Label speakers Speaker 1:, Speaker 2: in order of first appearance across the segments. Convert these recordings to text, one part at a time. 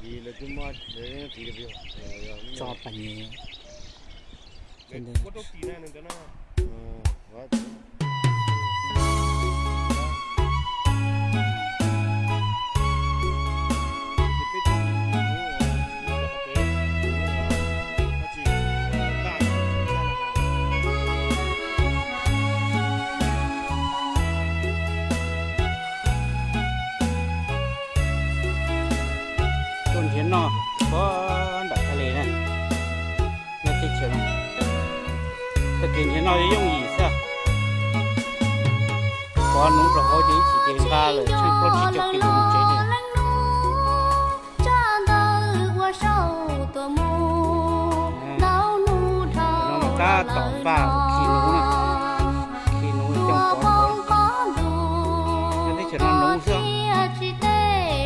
Speaker 1: thì là chúng mà để thì được
Speaker 2: cho bà nhé trên đây nó có đặt cái này này nó thích chưa nào thực hiện thế nào dùng gì sao có nút rồi họ chỉ tiền ra rồi chứ có chỉ cho cái nút chế này nó cá tỏng vào khi nút trong con nó thích chưa nó nấu sao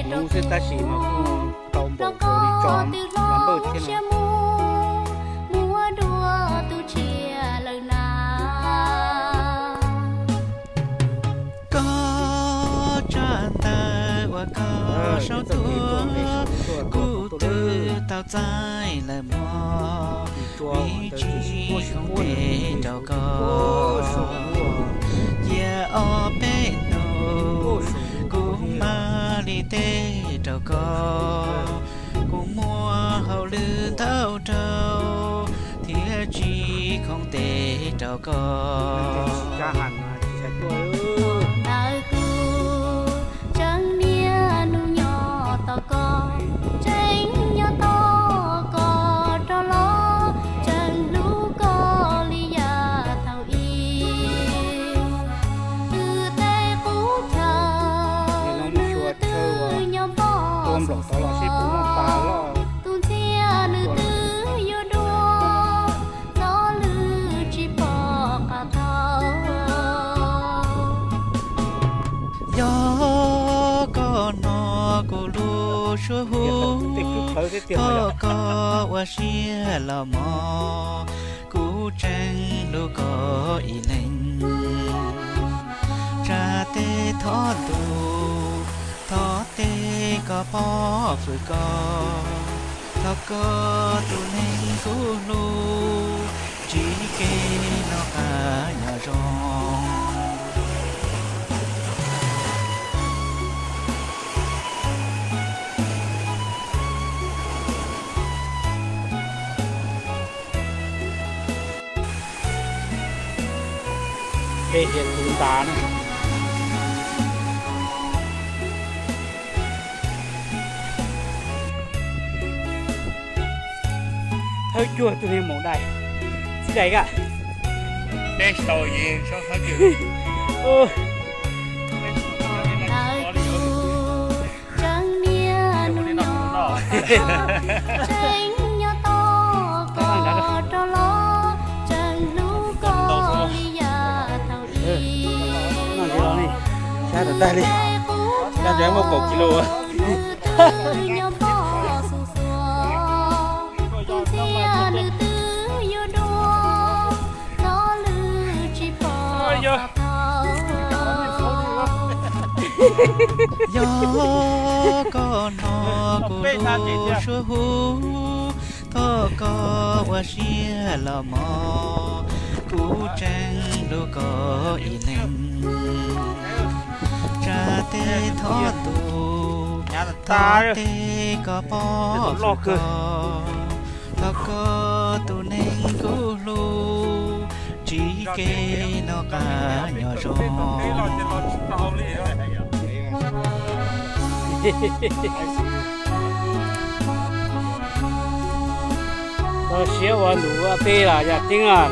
Speaker 2: nấu sẽ ta chỉ mà không tàu bộ đi tròn làm bớt thế nào
Speaker 3: có tràn ta và có sao tua cụ tư tao trái lại mò ý chí không thể đâu có giờ ở bên đâu cũng mà đi tê đâu có cũng mua hậu lư tao trâu thì chỉ không thể đâu có
Speaker 4: đời cứ chẳng nia nu nhỏ tao có tránh nhỏ to có cho lo chẳng lú có lý ya thao y từ tay cũ chờ nữ tư nhỏ bỏ tuôn chia nữ tư yêu đua gió lư chỉ bỏ cả thao
Speaker 3: gió có nó có lu số hú có qua xia là mò cú tranh lu có ý lệnh ra tê thọ tê có bỏ rồi có tu nên cú lu chỉ kê nó cả nhà rong
Speaker 2: để hiện chúng ta này hơi chua tụi em món đây gì đấy cả
Speaker 1: để tàu gì cho hết chuyện
Speaker 4: chẳng nia nu nhỏ tránh nhỏ to có cho lo chẳng lú có lý ya thao y
Speaker 2: nó cái đó này xa được đây đi ra cho em 1 kg
Speaker 4: nhỏ bỏ su xua tuôn chia nữ tư yêu đua gió lư chỉ bỏ cả thao
Speaker 3: gió có nó có lu số hú có qua xia là mò cú tranh lu có ý lệnh ra tê thọ tê có bỏ có tu nên cú lu chỉ kê nó cả nhỏ rong
Speaker 2: nó xíu vào đủ bê là nhà tiếng à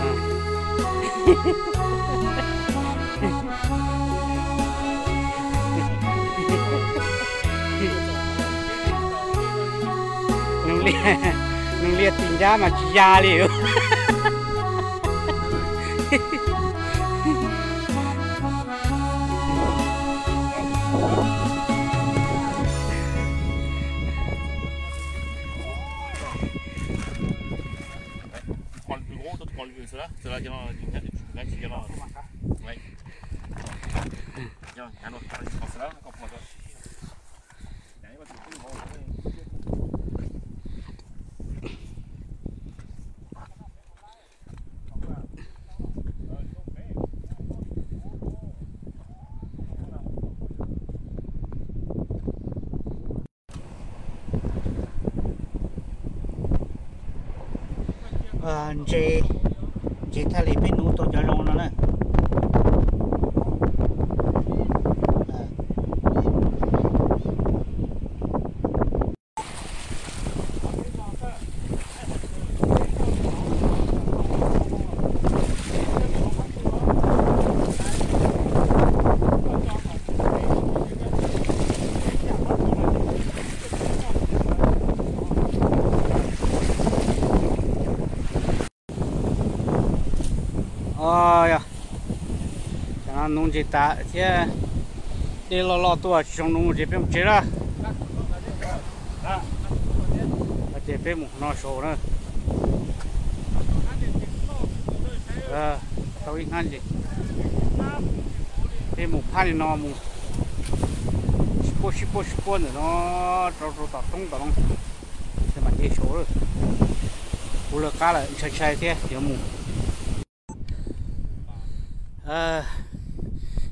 Speaker 2: nung liệt tình ra mà chỉ ra liệu
Speaker 1: Cela qui est là. Ouais. Tiens, un autre. Prends cela, on prend ça.
Speaker 2: chị thay lý bên núi tôi cho lông nó nè ôi chẳng nông chị ta thế đi lo tua trong nông chị phải chết ra chị phải một nó số nữa tao ít ăn gì phải một pan nó một ship nữa nó trâu tao tung thế mà đi số rồi bù lợn cá lại chạy thế kiểu một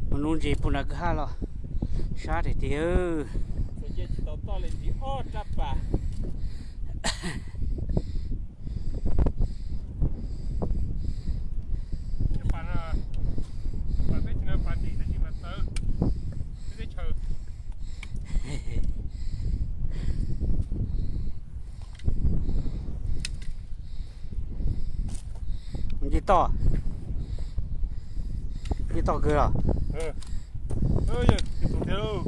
Speaker 2: mình nuôi gì bún nạc ha lo, sao để tiêu? Mình đi to. Đi to cơ à?
Speaker 1: Ơi, cái tụi theo.